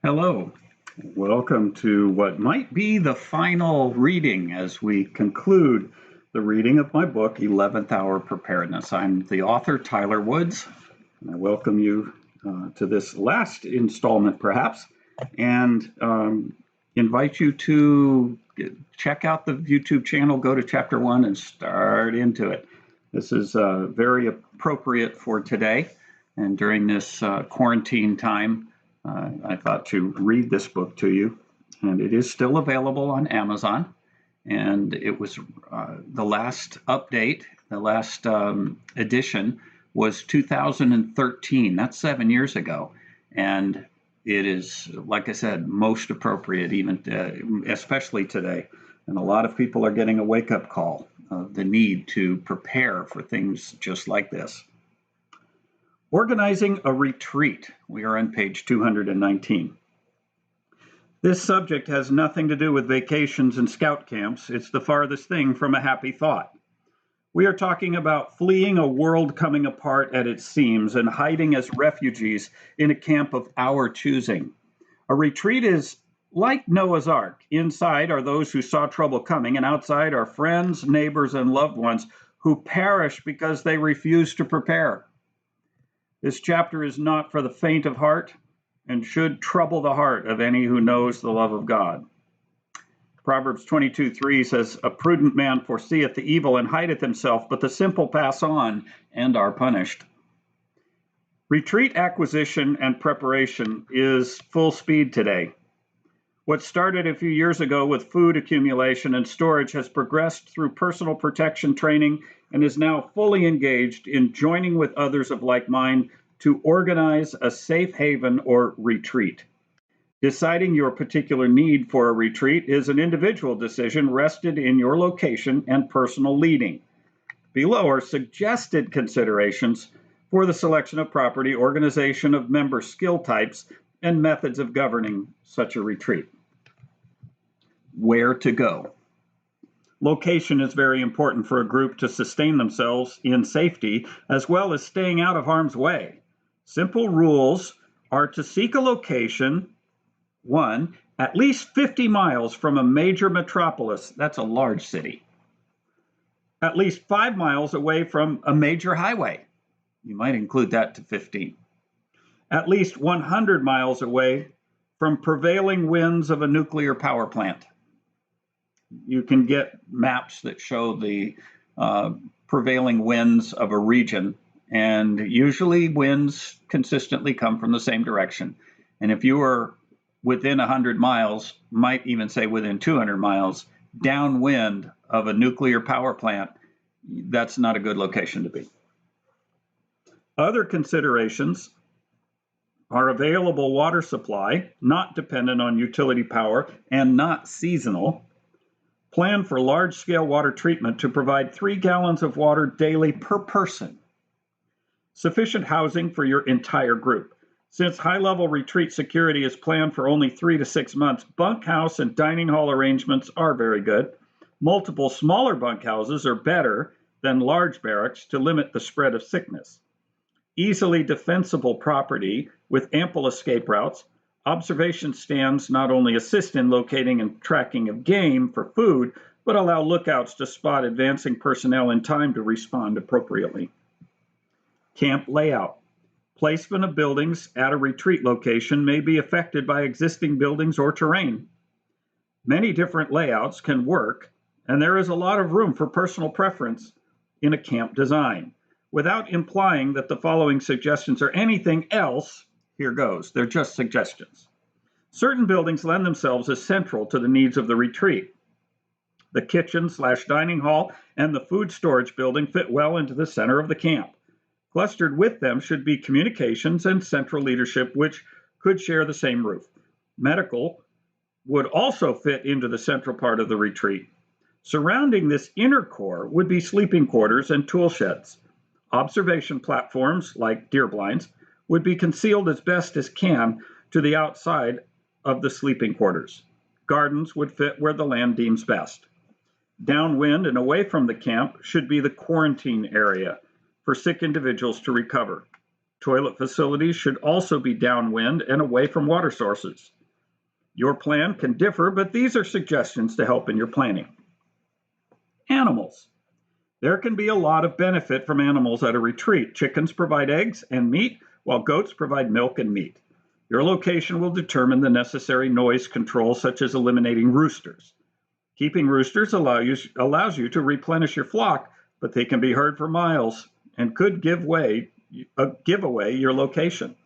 Hello. Welcome to what might be the final reading as we conclude the reading of my book, 11th Hour Preparedness. I'm the author, Tyler Woods, and I welcome you to this last installment, perhaps, and invite you to check out the YouTube channel, go to Chapter 1 and start into it. This is very appropriate for today and during this quarantine time. I thought to read this book to you, and it is still available on Amazon. And it was the last update, the last edition was 2013. That's 7 years ago. And it is, like I said, most appropriate, even especially today. And a lot of people are getting a wake-up call of the need to prepare for things just like this. Organizing a retreat. We are on page 219. This subject has nothing to do with vacations and scout camps. It's the farthest thing from a happy thought. We are talking about fleeing a world coming apart at its seams and hiding as refugees in a camp of our choosing. A retreat is like Noah's Ark. Inside are those who saw trouble coming, and outside are friends, neighbors, and loved ones who perish because they refuse to prepare. This chapter is not for the faint of heart and should trouble the heart of any who knows the love of God. Proverbs 22:3 says, "A prudent man foreseeth the evil and hideth himself, but the simple pass on and are punished." Retreat acquisition and preparation is full speed today. What started a few years ago with food accumulation and storage has progressed through personal protection training and is now fully engaged in joining with others of like mind to organize a safe haven or retreat. Deciding your particular need for a retreat is an individual decision rested in your location and personal leading. Below are suggested considerations for the selection of property, organization of member skill types, and methods of governing such a retreat. Where to go. Location is very important for a group to sustain themselves in safety, as well as staying out of harm's way. Simple rules are to seek a location, 1, at least 50 miles from a major metropolis, that's a large city. At least 5 miles away from a major highway. You might include that to 15. At least 100 miles away from prevailing winds of a nuclear power plant. You can get maps that show the prevailing winds of a region, and usually winds consistently come from the same direction. And if you are within 100 miles, might even say within 200 miles, downwind of a nuclear power plant, that's not a good location to be. Other considerations are available water supply, not dependent on utility power and not seasonal. Plan for large-scale water treatment to provide 3 gallons of water daily per person. Sufficient housing for your entire group. Since high-level retreat security is planned for only 3 to 6 months, bunkhouse and dining hall arrangements are very good. Multiple smaller bunkhouses are better than large barracks to limit the spread of sickness. Easily defensible property with ample escape routes. Observation stands not only assist in locating and tracking of game for food, but allow lookouts to spot advancing personnel in time to respond appropriately. Camp layout. Placement of buildings at a retreat location may be affected by existing buildings or terrain. Many different layouts can work, and there is a lot of room for personal preference in a camp design. Without implying that the following suggestions are anything else, here goes. They're just suggestions. Certain buildings lend themselves as central to the needs of the retreat. The kitchen/dining hall and the food storage building fit well into the center of the camp. Clustered with them should be communications and central leadership, which could share the same roof. Medical would also fit into the central part of the retreat. Surrounding this inner core would be sleeping quarters and tool sheds. Observation platforms, like deer blinds, would be concealed as best as can to the outside of the sleeping quarters. Gardens would fit where the land deems best. Downwind and away from the camp should be the quarantine area for sick individuals to recover. Toilet facilities should also be downwind and away from water sources. Your plan can differ, but these are suggestions to help in your planning. Animals. There can be a lot of benefit from animals at a retreat. Chickens provide eggs and meat, while goats provide milk and meat. Your location will determine the necessary noise control, such as eliminating roosters. Keeping roosters allows you to replenish your flock, but they can be heard for miles and could give away your location.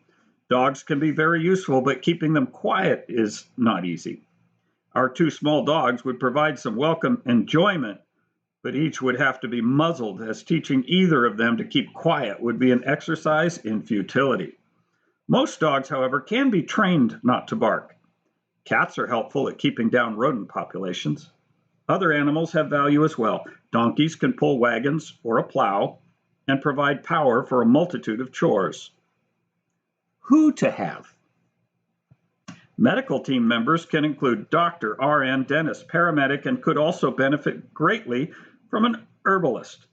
Dogs can be very useful, but keeping them quiet is not easy. Our two small dogs would provide some welcome enjoyment, but each would have to be muzzled, as teaching either of them to keep quiet would be an exercise in futility. Most dogs, however, can be trained not to bark. Cats are helpful at keeping down rodent populations. Other animals have value as well. Donkeys can pull wagons or a plow and provide power for a multitude of chores. Who to have? Medical team members can include doctor, RN, dentist, paramedic, and could also benefit greatly from an herbalist.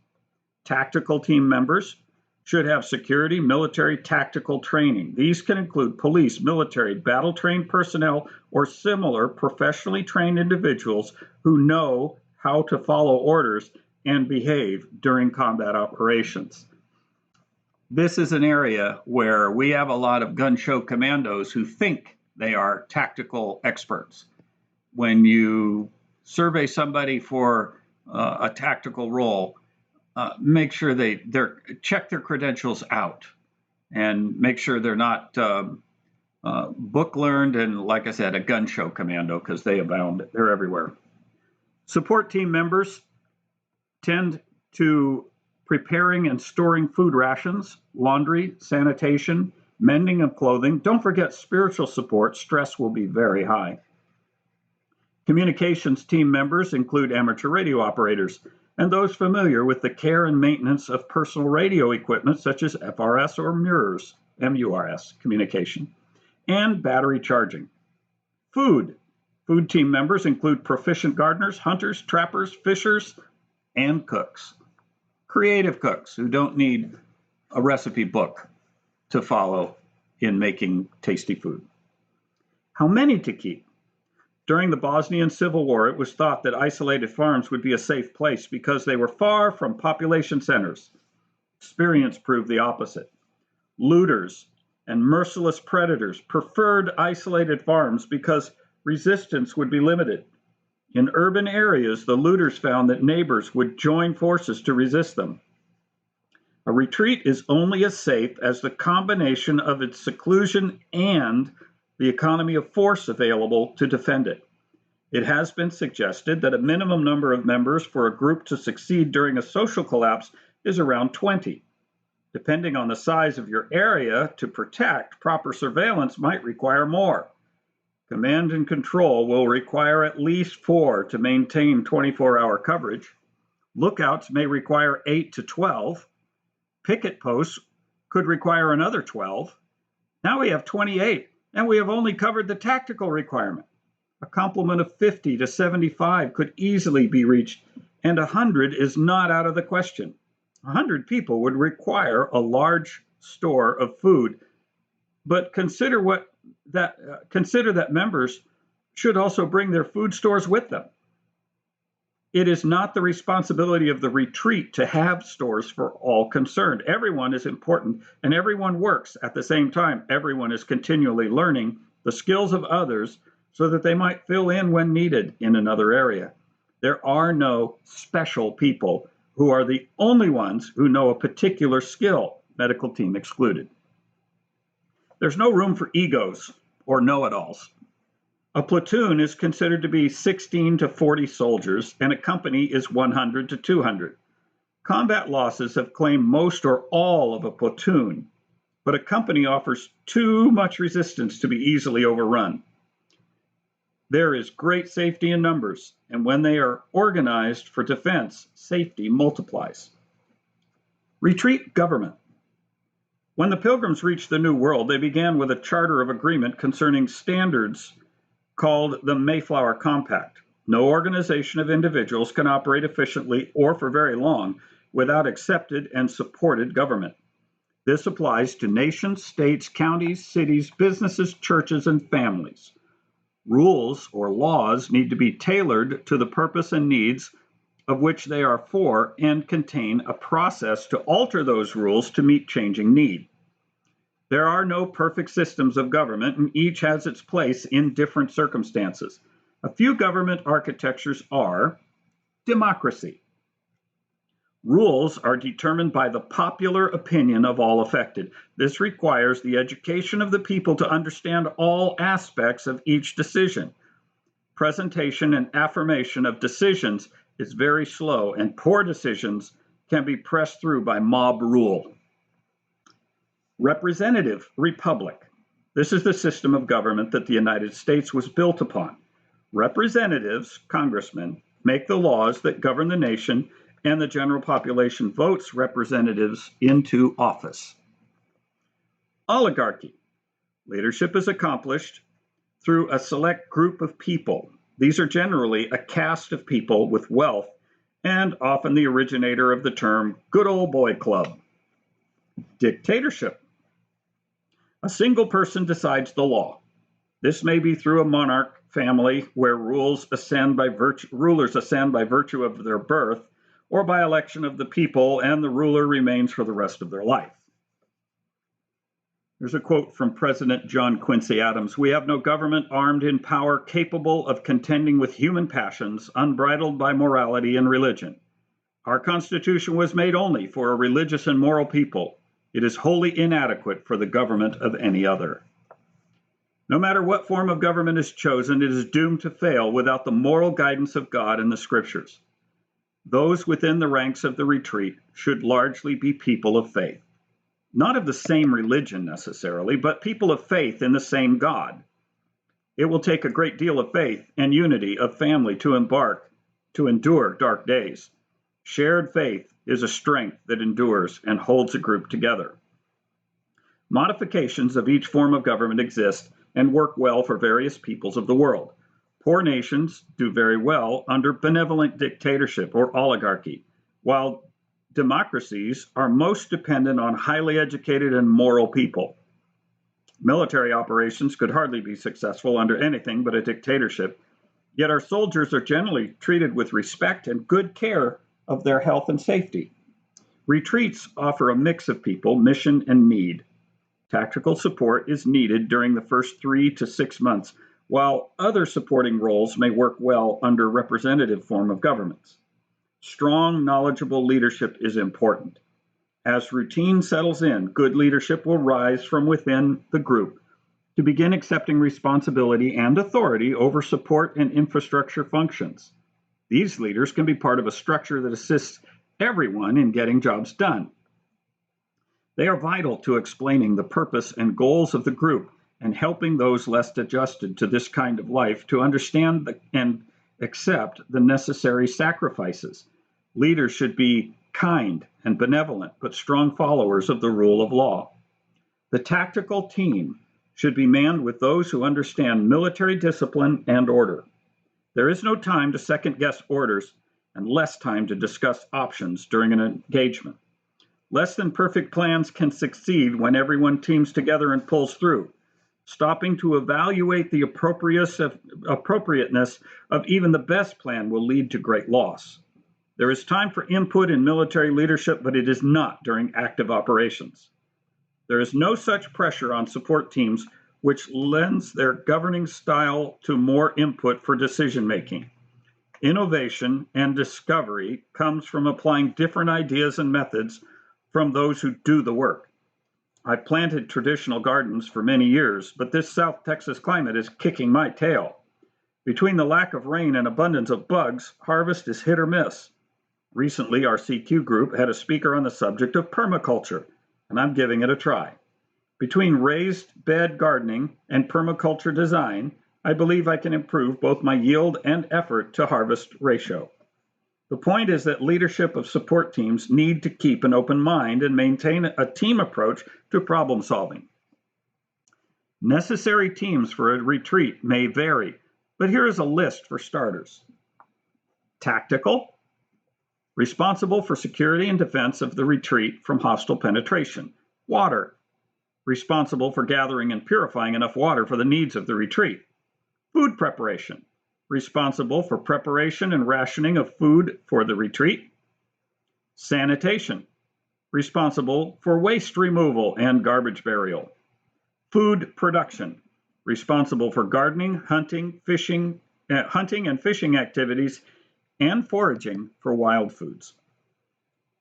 Tactical team members should have security, military, tactical training. These can include police, military, battle-trained personnel, or similar professionally trained individuals who know how to follow orders and behave during combat operations. This is an area where we have a lot of gun show commandos who think they are tactical experts. When you survey somebody for a tactical role, make sure they check their credentials out and make sure they're not book learned and, like I said, a gun show commando, because they abound. They're everywhere. Support team members tend to preparing and storing food rations, laundry, sanitation, mending of clothing. Don't forget spiritual support. Stress will be very high. Communications team members include amateur radio operators and those familiar with the care and maintenance of personal radio equipment such as FRS or MURS communication, and battery charging. Food team members include proficient gardeners, hunters, trappers, fishers, and cooks. Creative cooks who don't need a recipe book to follow in making tasty food. How many to keep? During the Bosnian Civil War, it was thought that isolated farms would be a safe place because they were far from population centers. Experience proved the opposite. Looters and merciless predators preferred isolated farms because resistance would be limited. In urban areas, the looters found that neighbors would join forces to resist them. A retreat is only as safe as the combination of its seclusion and the economy of force available to defend it. It has been suggested that a minimum number of members for a group to succeed during a social collapse is around 20. Depending on the size of your area to protect, proper surveillance might require more. Command and control will require at least 4 to maintain 24-hour coverage. Lookouts may require 8 to 12. Picket posts could require another 12. Now we have 28, and we have only covered the tactical requirement. A complement of 50 to 75 could easily be reached, and 100 is not out of the question. 100 people would require a large store of food, but consider that members should also bring their food stores with them. It is not the responsibility of the retreat to have stores for all concerned. Everyone is important and everyone works at the same time. Everyone is continually learning the skills of others so that they might fill in when needed in another area. There are no special people who are the only ones who know a particular skill, medical team excluded. There's no room for egos or know-it-alls. A platoon is considered to be 16 to 40 soldiers, and a company is 100 to 200. Combat losses have claimed most or all of a platoon, but a company offers too much resistance to be easily overrun. There is great safety in numbers, and when they are organized for defense, safety multiplies. Retreat government. When the Pilgrims reached the New World, they began with a charter of agreement concerning standards called the Mayflower Compact. No organization of individuals can operate efficiently or for very long without accepted and supported government. This applies to nations, states, counties, cities, businesses, churches, and families. Rules or laws need to be tailored to the purpose and needs of which they are for and contain a process to alter those rules to meet changing need. There are no perfect systems of government, and each has its place in different circumstances. A few government architectures are democracy. Rules are determined by the popular opinion of all affected. This requires the education of the people to understand all aspects of each decision. Presentation and affirmation of decisions is very slow, and poor decisions can be pressed through by mob rule. Representative republic. This is the system of government that the United States was built upon. Representatives, congressmen, make the laws that govern the nation, and the general population votes representatives into office. Oligarchy. Leadership is accomplished through a select group of people. These are generally a caste of people with wealth and often the originator of the term good old boy club. Dictatorship. A single person decides the law. This may be through a monarch family where rulers ascend by virtue of their birth, or by election of the people, and the ruler remains for the rest of their life. There's a quote from President John Quincy Adams: "We have no government armed in power capable of contending with human passions, unbridled by morality and religion. Our Constitution was made only for a religious and moral people. It is wholly inadequate for the government of any other." No matter what form of government is chosen, it is doomed to fail without the moral guidance of God and the Scriptures. Those within the ranks of the retreat should largely be people of faith. Not of the same religion necessarily, but people of faith in the same God. It will take a great deal of faith and unity of family to endure dark days. Shared faith is a strength that endures and holds a group together. Modifications of each form of government exist and work well for various peoples of the world. Poor nations do very well under benevolent dictatorship or oligarchy, while democracies are most dependent on highly educated and moral people. Military operations could hardly be successful under anything but a dictatorship, yet our soldiers are generally treated with respect and good care of their health and safety. Retreats offer a mix of people, mission, and need. Tactical support is needed during the first 3 to 6 months, while other supporting roles may work well under representative form of governments. Strong, knowledgeable leadership is important. As routine settles in, good leadership will rise from within the group to begin accepting responsibility and authority over support and infrastructure functions. These leaders can be part of a structure that assists everyone in getting jobs done. They are vital to explaining the purpose and goals of the group and helping those less adjusted to this kind of life to understand and accept the necessary sacrifices. Leaders should be kind and benevolent, but strong followers of the rule of law. The tactical team should be manned with those who understand military discipline and order. There is no time to second-guess orders and less time to discuss options during an engagement. Less than perfect plans can succeed when everyone teams together and pulls through. Stopping to evaluate the appropriateness of even the best plan will lead to great loss. There is time for input in military leadership, but it is not during active operations. There is no such pressure on support teams, which lends their governing style to more input for decision making. Innovation and discovery comes from applying different ideas and methods from those who do the work. I've planted traditional gardens for many years, but this South Texas climate is kicking my tail. Between the lack of rain and abundance of bugs, harvest is hit or miss. Recently, our CQ group had a speaker on the subject of permaculture, and I'm giving it a try. Between raised bed gardening and permaculture design, I believe I can improve both my yield and effort to harvest ratio. The point is that leadership of support teams need to keep an open mind and maintain a team approach to problem solving. Necessary teams for a retreat may vary, but here is a list for starters. Tactical, responsible for security and defense of the retreat from hostile penetration. Water, responsible for gathering and purifying enough water for the needs of the retreat. Food preparation, responsible for preparation and rationing of food for the retreat. Sanitation, responsible for waste removal and garbage burial. Food production, responsible for gardening, hunting and fishing activities, and foraging for wild foods.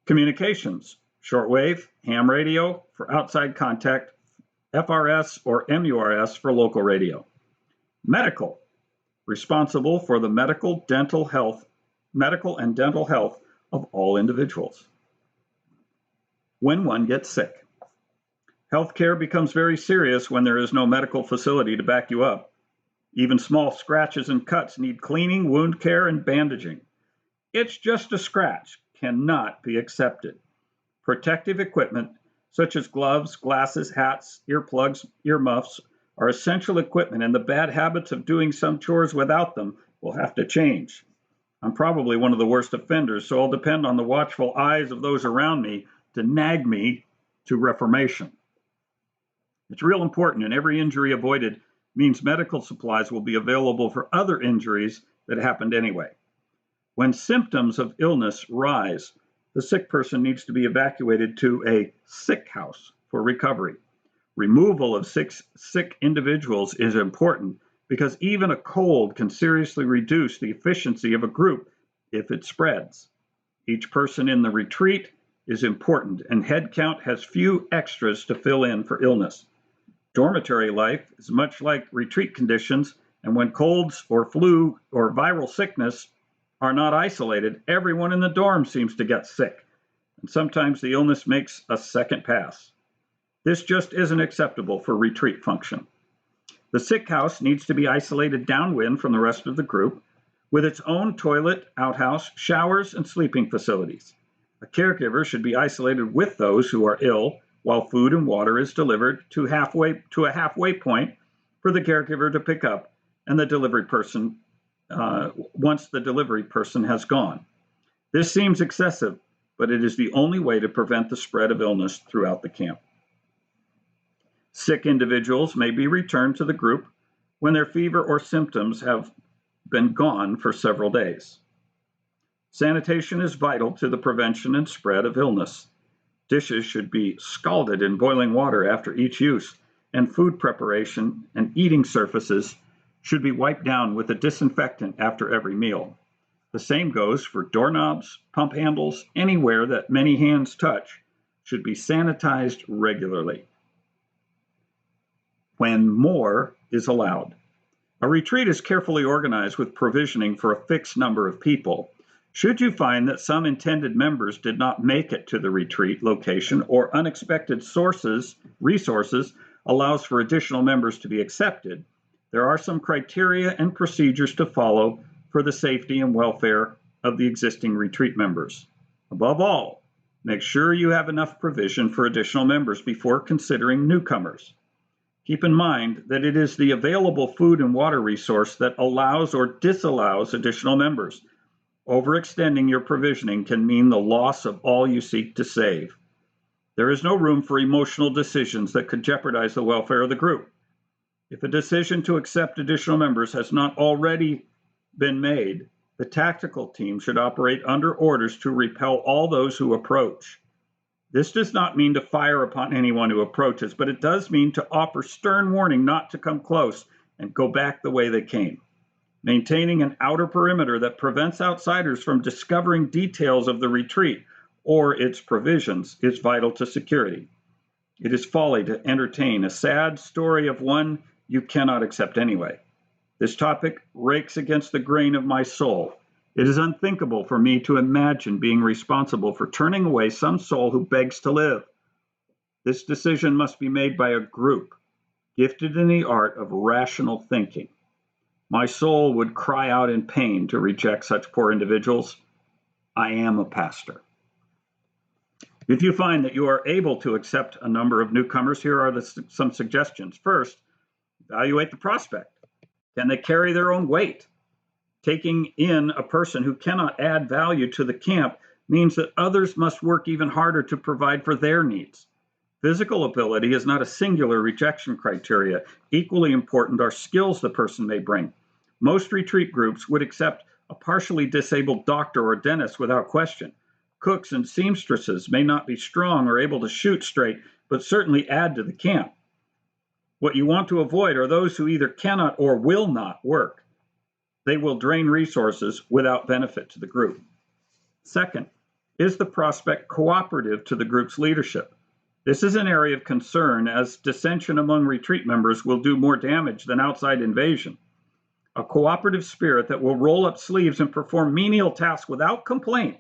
Communications, shortwave, ham radio for outside contact, FRS or MURS for local radio. Medical, responsible for the medical and dental health of all individuals. When one gets sick, healthcare becomes very serious when there is no medical facility to back you up. Even small scratches and cuts need cleaning, wound care, and bandaging. It's just a scratch cannot be accepted. Protective equipment such as gloves, glasses, hats, earplugs, earmuffs are essential equipment, and the bad habits of doing some chores without them will have to change. I'm probably one of the worst offenders, so I'll depend on the watchful eyes of those around me to nag me to reformation. It's real important, and every injury avoided means medical supplies will be available for other injuries that happened anyway. When symptoms of illness rise, the sick person needs to be evacuated to a sick house for recovery. Removal of sick individuals is important because even a cold can seriously reduce the efficiency of a group if it spreads. Each person in the retreat is important, and head count has few extras to fill in for illness. Dormitory life is much like retreat conditions, and when colds or flu or viral sickness are not isolated, everyone in the dorm seems to get sick, and sometimes the illness makes a second pass. This just isn't acceptable for retreat function. The sick house needs to be isolated downwind from the rest of the group with its own toilet, outhouse, showers, and sleeping facilities. A caregiver should be isolated with those who are ill while food and water is delivered to a halfway point for the caregiver to pick up and the delivery person once the delivery person has gone. This seems excessive, but it is the only way to prevent the spread of illness throughout the camp. Sick individuals may be returned to the group when their fever or symptoms have been gone for several days. Sanitation is vital to the prevention and spread of illness. Dishes should be scalded in boiling water after each use, and food preparation and eating surfaces should be wiped down with a disinfectant after every meal. The same goes for doorknobs, pump handles, anywhere that many hands touch should be sanitized regularly. When more is allowed. A retreat is carefully organized with provisioning for a fixed number of people. Should you find that some intended members did not make it to the retreat location or unexpected resources allows for additional members to be accepted, there are some criteria and procedures to follow for the safety and welfare of the existing retreat members. Above all, make sure you have enough provision for additional members before considering newcomers. Keep in mind that it is the available food and water resource that allows or disallows additional members. Overextending your provisioning can mean the loss of all you seek to save. There is no room for emotional decisions that could jeopardize the welfare of the group. If a decision to accept additional members has not already been made, the tactical team should operate under orders to repel all those who approach. This does not mean to fire upon anyone who approaches, but it does mean to offer stern warning not to come close and go back the way they came. Maintaining an outer perimeter that prevents outsiders from discovering details of the retreat or its provisions is vital to security. It is folly to entertain a sad story of one you cannot accept anyway. This topic rakes against the grain of my soul. It is unthinkable for me to imagine being responsible for turning away some soul who begs to live. This decision must be made by a group gifted in the art of rational thinking. My soul would cry out in pain to reject such poor individuals. I am a pastor. If you find that you are able to accept a number of newcomers, here are some suggestions. First, evaluate the prospect. Can they carry their own weight? Taking in a person who cannot add value to the camp means that others must work even harder to provide for their needs. Physical ability is not a singular rejection criteria. Equally important are skills the person may bring. Most retreat groups would accept a partially disabled doctor or dentist without question. Cooks and seamstresses may not be strong or able to shoot straight, but certainly add to the camp. What you want to avoid are those who either cannot or will not work. They will drain resources without benefit to the group. Second, is the prospect cooperative to the group's leadership? This is an area of concern, as dissension among retreat members will do more damage than outside invasion. A cooperative spirit that will roll up sleeves and perform menial tasks without complaint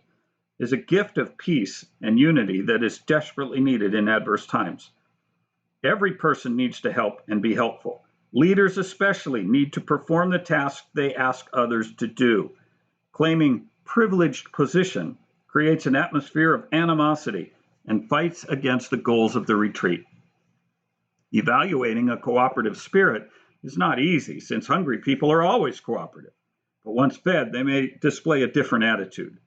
is a gift of peace and unity that is desperately needed in adverse times. Every person needs to help and be helpful. Leaders especially need to perform the tasks they ask others to do. Claiming privileged position creates an atmosphere of animosity and fights against the goals of the retreat. Evaluating a cooperative spirit is not easy, since hungry people are always cooperative. But once fed, they may display a different attitude.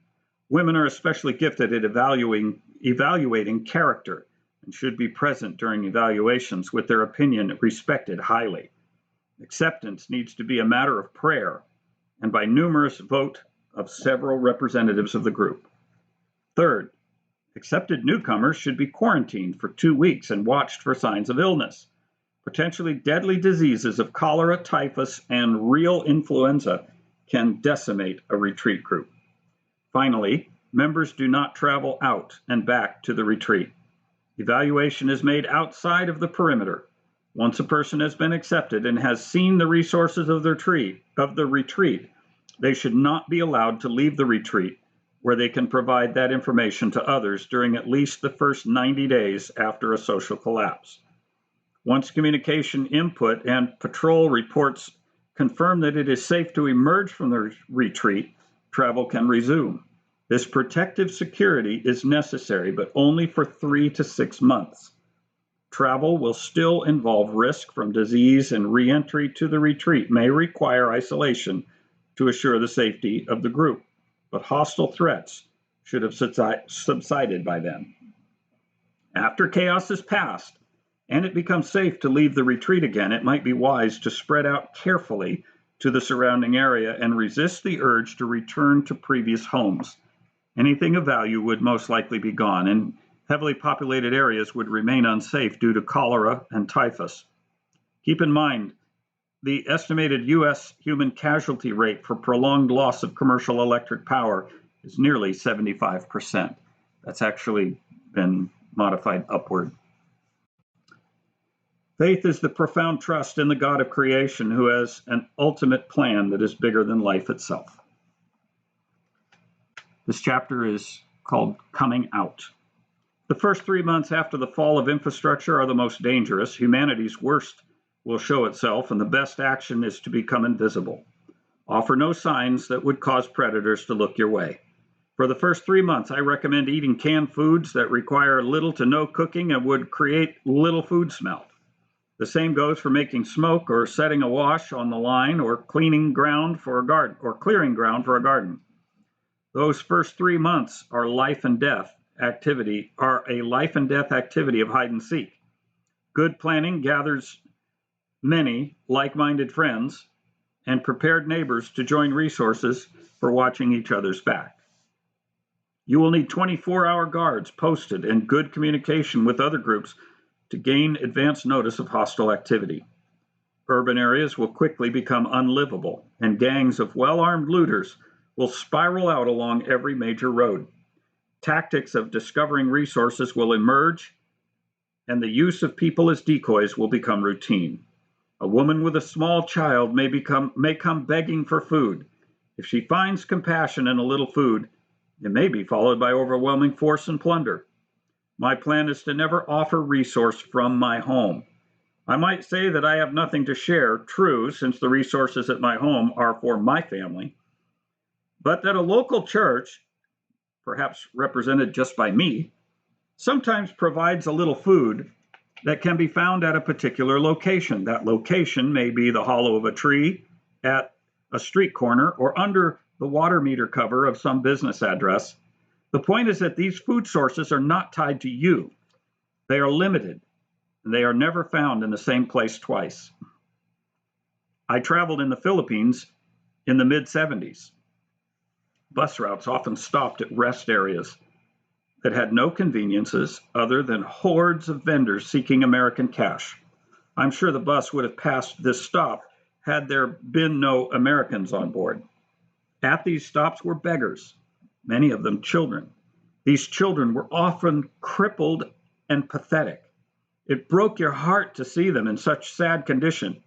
Women are especially gifted at evaluating character and should be present during evaluations with their opinion respected highly. Acceptance needs to be a matter of prayer and by numerous vote of several representatives of the group. Third, accepted newcomers should be quarantined for 2 weeks and watched for signs of illness. Potentially deadly diseases of cholera, typhus, and real influenza can decimate a retreat group. Finally, members do not travel out and back to the retreat. Evaluation is made outside of the perimeter. Once a person has been accepted and has seen the resources of the retreat, they should not be allowed to leave the retreat, where they can provide that information to others during at least the first 90 days after a social collapse. Once communication input and patrol reports confirm that it is safe to emerge from the retreat, travel can resume. This protective security is necessary, but only for 3 to 6 months. Travel will still involve risk from disease, and re-entry to the retreat may require isolation to assure the safety of the group, but hostile threats should have subsided by then. After chaos is past and it becomes safe to leave the retreat again, it might be wise to spread out carefully to the surrounding area and resist the urge to return to previous homes. Anything of value would most likely be gone, and heavily populated areas would remain unsafe due to cholera and typhus. Keep in mind, the estimated U.S. human casualty rate for prolonged loss of commercial electric power is nearly 75%. That's actually been modified upward. Faith is the profound trust in the God of creation, who has an ultimate plan that is bigger than life itself. This chapter is called Coming Out. The first 3 months after the fall of infrastructure are the most dangerous. Humanity's worst will show itself, and the best action is to become invisible. Offer no signs that would cause predators to look your way. For the first 3 months, I recommend eating canned foods that require little to no cooking and would create little food smell. The same goes for making smoke or setting a wash on the line or clearing ground for a garden. Those first 3 months are a life and death activity of hide and seek. Good planning gathers many like-minded friends and prepared neighbors to join resources for watching each other's back. You will need 24-hour guards posted and good communication with other groups to gain advance notice of hostile activity. Urban areas will quickly become unlivable, and gangs of well-armed looters will spiral out along every major road. Tactics of discovering resources will emerge, and the use of people as decoys will become routine. A woman with a small child may come begging for food. If she finds compassion in a little food, it may be followed by overwhelming force and plunder. My plan is to never offer resource from my home. I might say that I have nothing to share, true, since the resources at my home are for my family, but that a local church, perhaps represented just by me, sometimes provides a little food that can be found at a particular location. That location may be the hollow of a tree, at a street corner, or under the water meter cover of some business address. The point is that these food sources are not tied to you. They are limited, and they are never found in the same place twice. I traveled in the Philippines In the mid-70s, bus routes often stopped at rest areas that had no conveniences other than hordes of vendors seeking American cash. I'm sure the bus would have passed this stop had there been no Americans on board. At these stops were beggars, many of them children. These children were often crippled and pathetic. It broke your heart to see them in such sad condition.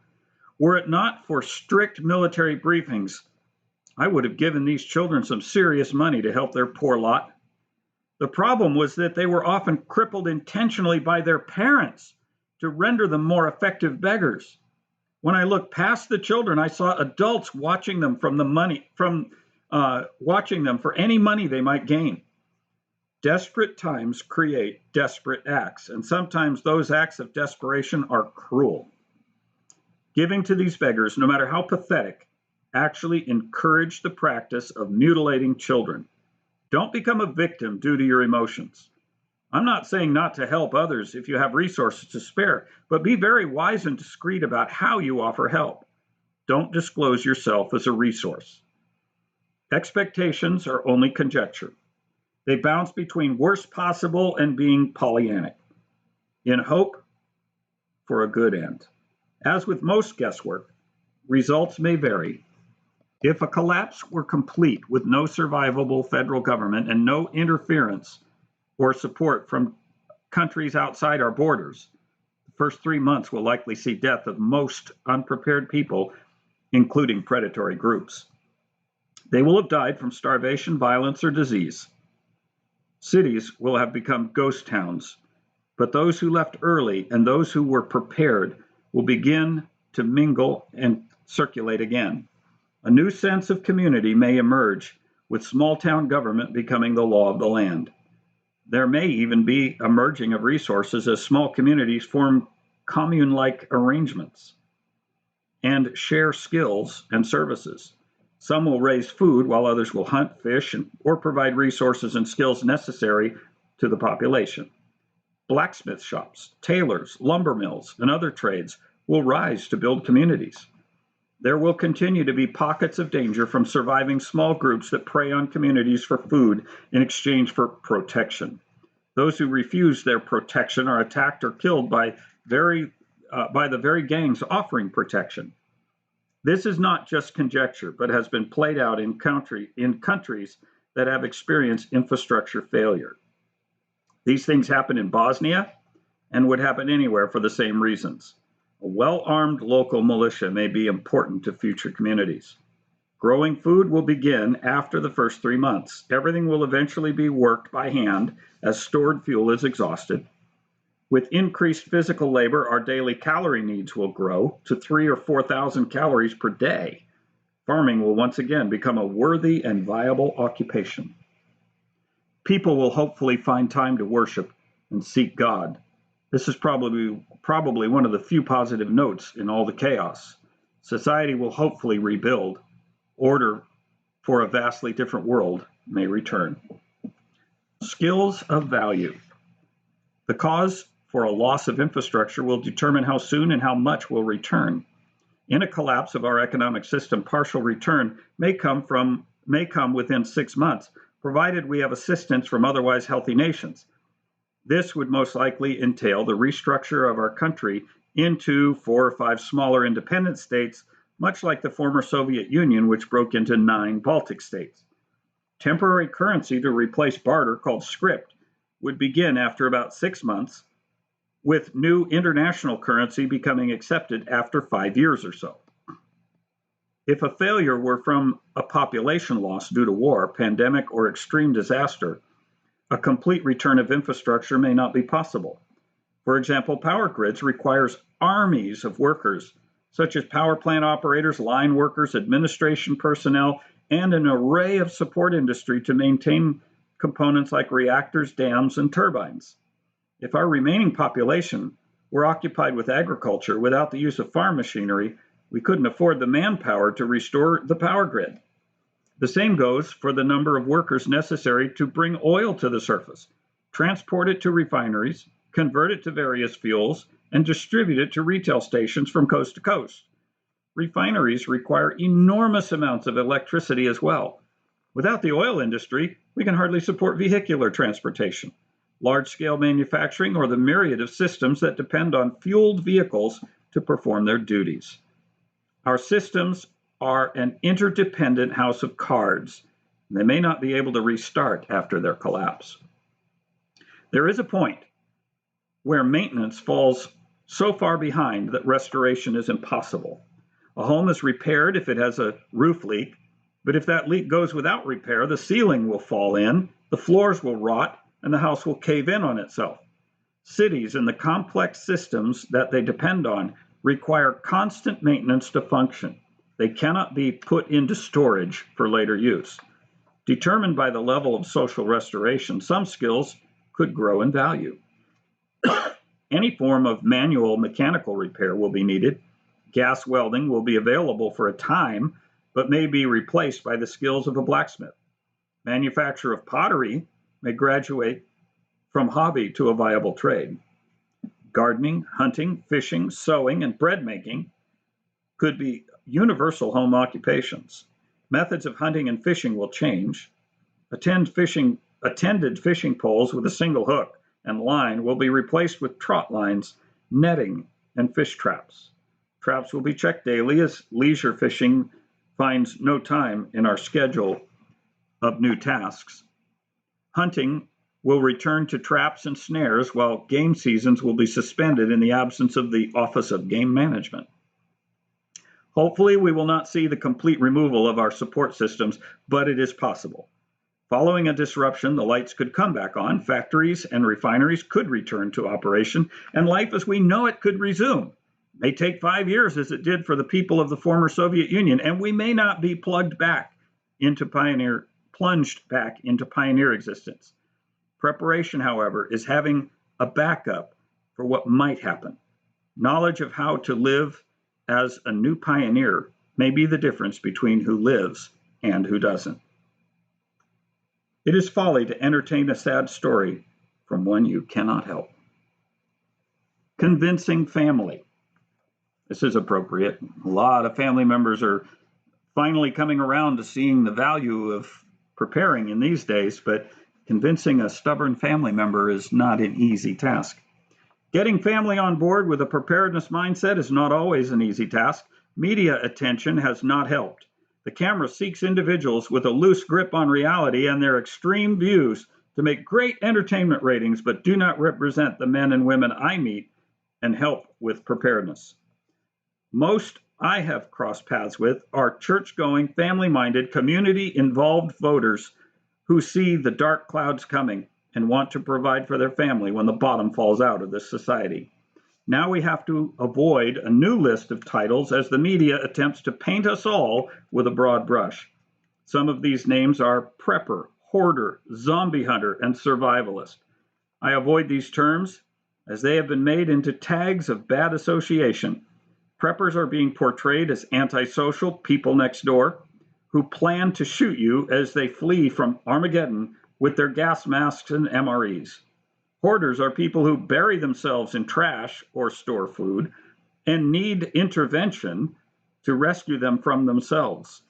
Were it not for strict military briefings, I would have given these children some serious money to help their poor lot. The problem was that they were often crippled intentionally by their parents to render them more effective beggars. When I looked past the children, I saw adults watching them watching them for any money they might gain. Desperate times create desperate acts, and sometimes those acts of desperation are cruel. Giving to these beggars, no matter how pathetic, actually encourage the practice of mutilating children. Don't become a victim due to your emotions. I'm not saying not to help others if you have resources to spare, but be very wise and discreet about how you offer help. Don't disclose yourself as a resource. Expectations are only conjecture. They bounce between worst possible and being Pollyannic, in hope for a good end. As with most guesswork, results may vary. If a collapse were complete with no survivable federal government and no interference or support from countries outside our borders, the first 3 months will likely see death of most unprepared people, including predatory groups. They will have died from starvation, violence, or disease. Cities will have become ghost towns, but those who left early and those who were prepared will begin to mingle and circulate again. A new sense of community may emerge, with small town government becoming the law of the land. There may even be a merging of resources as small communities form commune-like arrangements and share skills and services. Some will raise food while others will hunt, fish, or provide resources and skills necessary to the population. Blacksmith shops, tailors, lumber mills, and other trades will rise to build communities. There will continue to be pockets of danger from surviving small groups that prey on communities for food in exchange for protection. Those who refuse their protection are attacked or killed by the very gangs offering protection. This is not just conjecture, but has been played out in countries that have experienced infrastructure failure. These things happen in Bosnia and would happen anywhere for the same reasons. A well-armed local militia may be important to future communities. Growing food will begin after the first 3 months. Everything will eventually be worked by hand as stored fuel is exhausted. With increased physical labor, our daily calorie needs will grow to 3,000 or 4,000 calories per day. Farming will once again become a worthy and viable occupation. People will hopefully find time to worship and seek God. This is probably one of the few positive notes in all the chaos. Society will hopefully rebuild. Order for a vastly different world may return. Skills of value. The cause for a loss of infrastructure will determine how soon and how much will return. In a collapse of our economic system, partial return may come within 6 months, provided we have assistance from otherwise healthy nations. This would most likely entail the restructure of our country into 4 or 5 smaller independent states, much like the former Soviet Union, which broke into 9 Baltic states. Temporary currency to replace barter, called script, would begin after about 6 months, with new international currency becoming accepted after 5 years or so. If a failure were from a population loss due to war, pandemic, or extreme disaster, a complete return of infrastructure may not be possible. For example, power grids requires armies of workers, such as power plant operators, line workers, administration personnel, and an array of support industry to maintain components like reactors, dams, and turbines. If our remaining population were occupied with agriculture without the use of farm machinery, we couldn't afford the manpower to restore the power grid. The same goes for the number of workers necessary to bring oil to the surface, transport it to refineries, convert it to various fuels, and distribute it to retail stations from coast to coast. Refineries require enormous amounts of electricity as well. Without the oil industry, we can hardly support vehicular transportation, large-scale manufacturing, or the myriad of systems that depend on fueled vehicles to perform their duties. Our systems are an interdependent house of cards. They may not be able to restart after their collapse. There is a point where maintenance falls so far behind that restoration is impossible. A home is repaired if it has a roof leak, but if that leak goes without repair, the ceiling will fall in, the floors will rot, and the house will cave in on itself. Cities and the complex systems that they depend on require constant maintenance to function. They cannot be put into storage for later use. Determined by the level of social restoration, some skills could grow in value. Any form of manual mechanical repair will be needed. Gas welding will be available for a time, but may be replaced by the skills of a blacksmith. Manufacture of pottery may graduate from hobby to a viable trade. Gardening, hunting, fishing, sewing, and bread making could be universal home occupations. Methods of hunting and fishing will change. Attended fishing poles with a single hook and line will be replaced with trot lines, netting, and fish traps. Traps will be checked daily as leisure fishing finds no time in our schedule of new tasks. Hunting will return to traps and snares, while game seasons will be suspended in the absence of the Office of Game Management. Hopefully, we will not see the complete removal of our support systems, but it is possible. Following a disruption, the lights could come back on, factories and refineries could return to operation, and life as we know it could resume. It may take 5 years, as it did for the people of the former Soviet Union, and we may not be plunged back into pioneer existence. Preparation, however, is having a backup for what might happen. Knowledge of how to live as a new pioneer may be the difference between who lives and who doesn't. It is folly to entertain a sad story from one you cannot help. Convincing family. This is appropriate. A lot of family members are finally coming around to seeing the value of preparing in these days, but convincing a stubborn family member is not an easy task. Getting family on board with a preparedness mindset is not always an easy task. Media attention has not helped. The camera seeks individuals with a loose grip on reality and their extreme views to make great entertainment ratings, but do not represent the men and women I meet and help with preparedness. Most I have crossed paths with are church-going, family-minded, community-involved voters who see the dark clouds coming and want to provide for their family when the bottom falls out of this society. Now we have to avoid a new list of titles as the media attempts to paint us all with a broad brush. Some of these names are prepper, hoarder, zombie hunter, and survivalist. I avoid these terms as they have been made into tags of bad association. Preppers are being portrayed as antisocial people next door who plan to shoot you as they flee from Armageddon with their gas masks and MREs. Hoarders are people who bury themselves in trash or store food and need intervention to rescue them from themselves.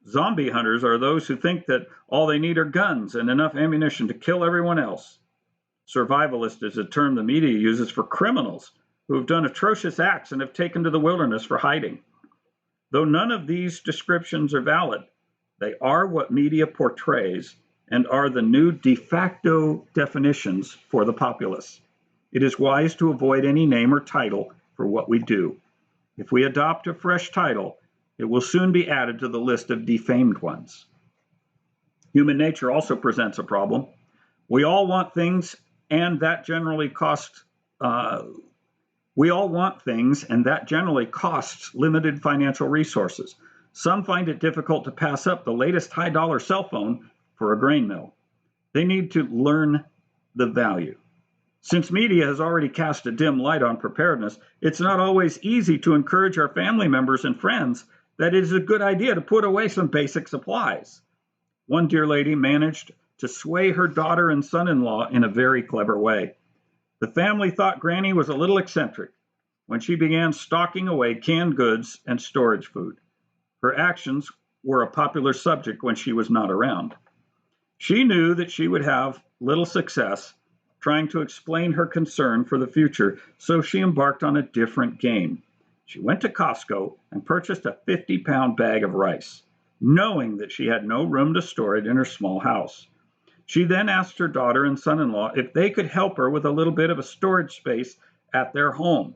Zombie hunters are those who think that all they need are guns and enough ammunition to kill everyone else. Survivalist is a term the media uses for criminals who have done atrocious acts and have taken to the wilderness for hiding. Though none of these descriptions are valid, they are what media portrays and are the new de facto definitions for the populace. It is wise to avoid any name or title for what we do. If we adopt a fresh title, it will soon be added to the list of defamed ones. Human nature also presents a problem. We all want things, and that generally costs limited financial resources. Some find it difficult to pass up the latest high-dollar cell phone for a grain mill. They need to learn the value. Since media has already cast a dim light on preparedness, it's not always easy to encourage our family members and friends that it is a good idea to put away some basic supplies. One dear lady managed to sway her daughter and son-in-law in a very clever way. The family thought Granny was a little eccentric. when she began stocking away canned goods and storage food. Her actions were a popular subject when she was not around. She knew that she would have little success trying to explain her concern for the future, so she embarked on a different game. She went to Costco and purchased a 50-pound bag of rice, knowing that she had no room to store it in her small house. She then asked her daughter and son-in-law if they could help her with a little bit of a storage space at their home.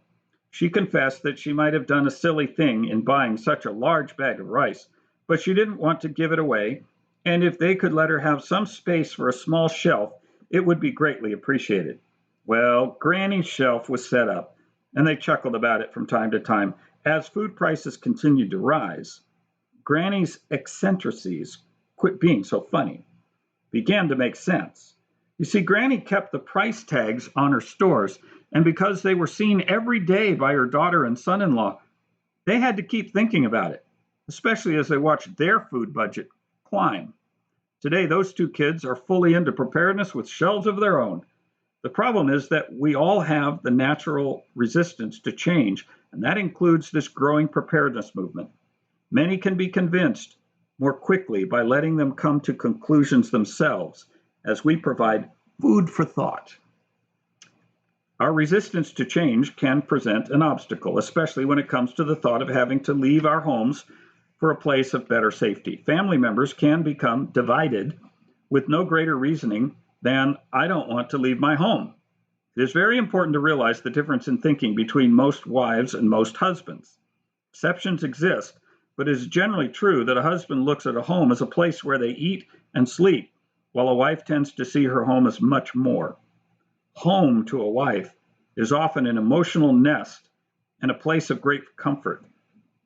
She confessed that she might have done a silly thing in buying such a large bag of rice, but she didn't want to give it away, and if they could let her have some space for a small shelf, it would be greatly appreciated. Well, Granny's shelf was set up, and they chuckled about it from time to time. As food prices continued to rise, Granny's eccentricities, quit being so funny, began to make sense. You see, Granny kept the price tags on her stores, and because they were seen every day by her daughter and son-in-law, they had to keep thinking about it, especially as they watched their food budget climb. Today, those two kids are fully into preparedness with shelves of their own. The problem is that we all have the natural resistance to change, and that includes this growing preparedness movement. Many can be convinced more quickly by letting them come to conclusions themselves, as we provide food for thought. Our resistance to change can present an obstacle, especially when it comes to the thought of having to leave our homes for a place of better safety. Family members can become divided with no greater reasoning than, I don't want to leave my home. It is very important to realize the difference in thinking between most wives and most husbands. Exceptions exist, but it is generally true that a husband looks at a home as a place where they eat and sleep, while a wife tends to see her home as much more. Home to a wife is often an emotional nest and a place of great comfort.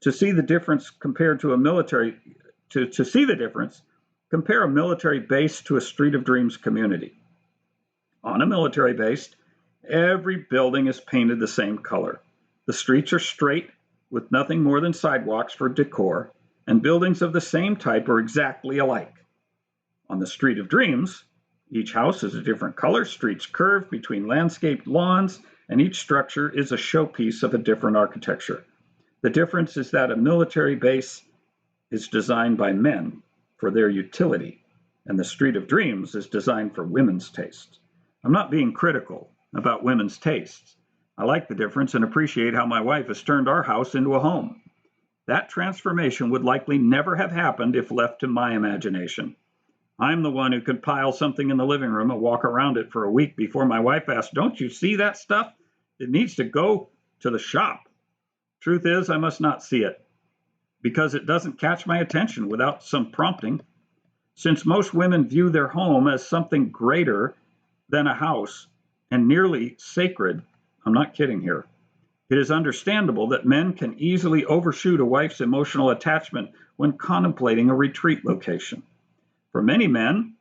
To see the difference compared to a military, to see the difference, compare a military base to a Street of Dreams community. On a military base, every building is painted the same color. The streets are straight with nothing more than sidewalks for decor, and buildings of the same type are exactly alike. On the Street of Dreams, each house is a different color, streets curve between landscaped lawns, and each structure is a showpiece of a different architecture. The difference is that a military base is designed by men for their utility, and the Street of Dreams is designed for women's tastes. I'm not being critical about women's tastes. I like the difference and appreciate how my wife has turned our house into a home. That transformation would likely never have happened if left to my imagination. I'm the one who could pile something in the living room and walk around it for a week before my wife asks, "Don't you see that stuff? It needs to go to the shop." Truth is, I must not see it because it doesn't catch my attention without some prompting. Since most women view their home as something greater than a house and nearly sacred, I'm not kidding here. It is understandable that men can easily overshoot a wife's emotional attachment when contemplating a retreat location. For many men,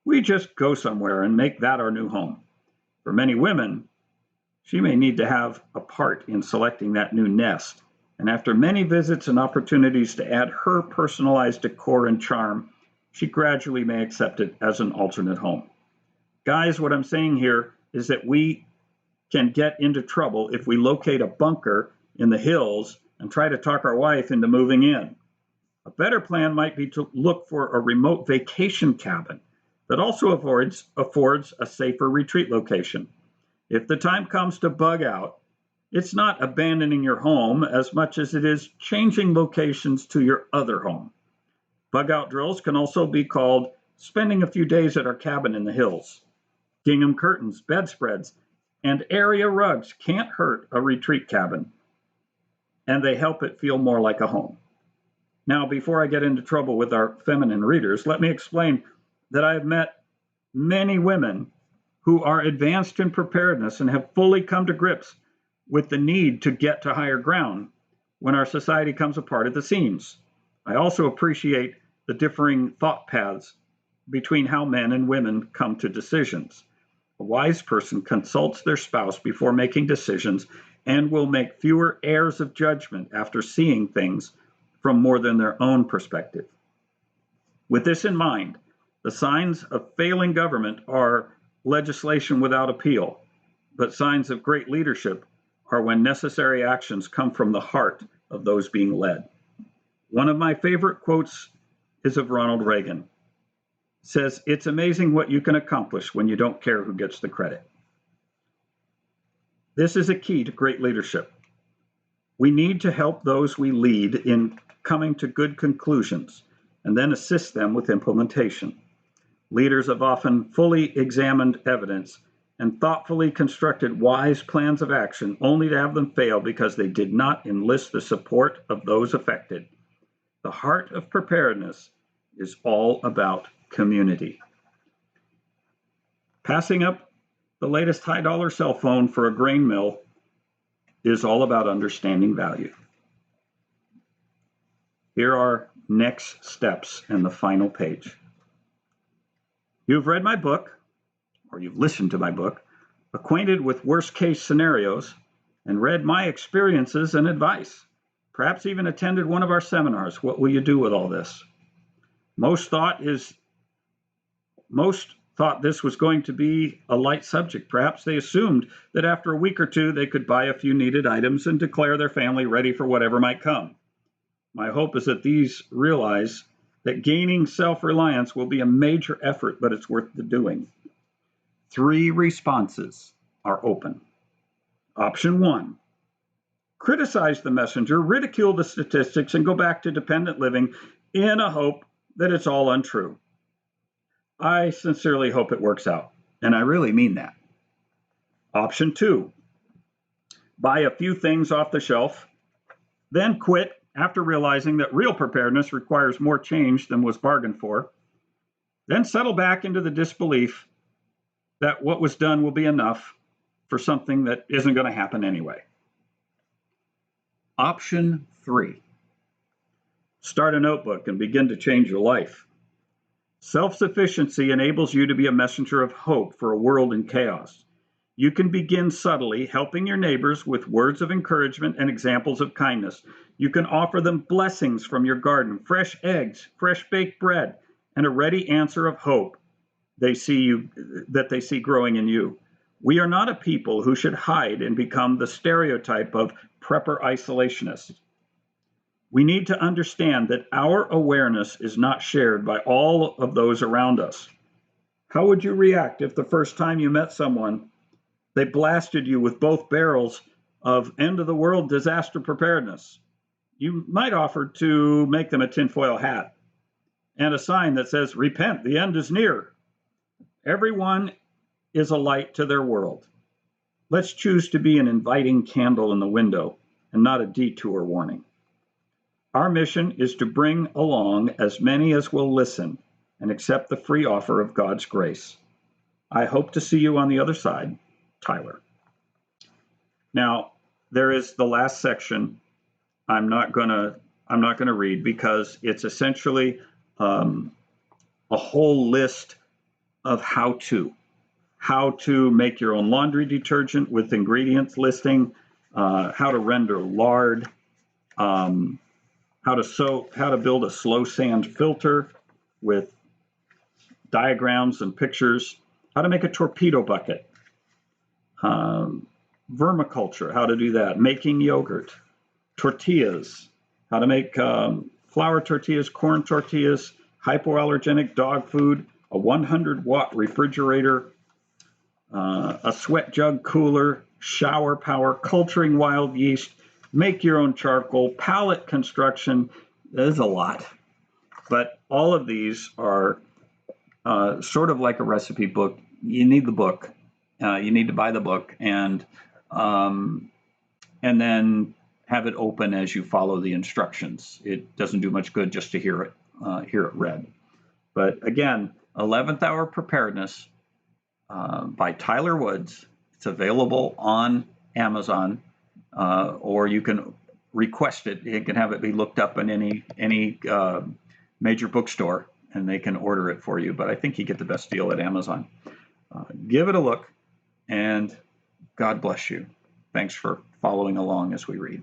we just go somewhere and make that our new home. For many women, she may need to have a part in selecting that new nest, and after many visits and opportunities to add her personalized decor and charm, she gradually may accept it as an alternate home. Guys, what I'm saying here is that we can get into trouble if we locate a bunker in the hills and try to talk our wife into moving in. A better plan might be to look for a remote vacation cabin that also affords a safer retreat location. If the time comes to bug out, it's not abandoning your home as much as it is changing locations to your other home. Bug out drills can also be called spending a few days at our cabin in the hills. Gingham curtains, bedspreads, and area rugs can't hurt a retreat cabin, and they help it feel more like a home. Now, before I get into trouble with our feminine readers, let me explain that I have met many women who are advanced in preparedness and have fully come to grips with the need to get to higher ground when our society comes apart at the seams. I also appreciate the differing thought paths between how men and women come to decisions. A wise person consults their spouse before making decisions and will make fewer errors of judgment after seeing things from more than their own perspective. With this in mind, the signs of failing government are legislation without appeal, but signs of great leadership are when necessary actions come from the heart of those being led. One of my favorite quotes is of Ronald Reagan. It says, "It's amazing what you can accomplish when you don't care who gets the credit." This is a key to great leadership. We need to help those we lead in coming to good conclusions and then assist them with implementation. Leaders have often fully examined evidence and thoughtfully constructed wise plans of action only to have them fail because they did not enlist the support of those affected. The heart of preparedness is all about community. Passing up the latest high-dollar cell phone for a grain mill is all about understanding value. Here are next steps and the final page. You've read my book, or you've listened to my book, acquainted with worst-case scenarios, and read my experiences and advice. Perhaps even attended one of our seminars. What will you do with all this? Most thought this was going to be a light subject. Perhaps they assumed that after a week or two they could buy a few needed items and declare their family ready for whatever might come. My hope is that these realize that gaining self-reliance will be a major effort, but it's worth the doing. 3 responses are open. Option 1, criticize the messenger, ridicule the statistics, and go back to dependent living in a hope that it's all untrue. I sincerely hope it works out, and I really mean that. Option 2, buy a few things off the shelf, then quit after realizing that real preparedness requires more change than was bargained for, then settle back into the disbelief that what was done will be enough for something that isn't going to happen anyway. Option 3, start a notebook and begin to change your life. Self-sufficiency enables you to be a messenger of hope for a world in chaos. You can begin subtly helping your neighbors with words of encouragement and examples of kindness. You can offer them blessings from your garden, fresh eggs, fresh baked bread, and a ready answer of hope they see growing in you. We are not a people who should hide and become the stereotype of prepper isolationists. We need to understand that our awareness is not shared by all of those around us. How would you react if the first time you met someone, they blasted you with both barrels of end of the world disaster preparedness? You might offer to make them a tinfoil hat and a sign that says, "Repent, the end is near." Everyone is a light to their world. Let's choose to be an inviting candle in the window and not a detour warning. Our mission is to bring along as many as will listen and accept the free offer of God's grace. I hope to see you on the other side. Tyler. Now, there is the last section I'm not going to read because it's essentially a whole list of how to make your own laundry detergent with ingredients listing, how to render lard, how to build a slow sand filter with diagrams and pictures, how to make a torpedo bucket, vermiculture, how to do that, making yogurt, tortillas, how to make flour tortillas, corn tortillas, hypoallergenic dog food, a 100-watt refrigerator, a sweat jug cooler, shower power, culturing wild yeast, make your own charcoal, pallet construction. There's a lot. But all of these are sort of like a recipe book. You need the book. You need to buy the book and then have it open as you follow the instructions. It doesn't do much good just to hear it read. But again, 11th Hour Preparedness by Tyler Woods. It's available on Amazon, or you can request it. You can have it be looked up in any major bookstore, and they can order it for you. But I think you get the best deal at Amazon. Give it a look, and God bless you. Thanks for following along as we read.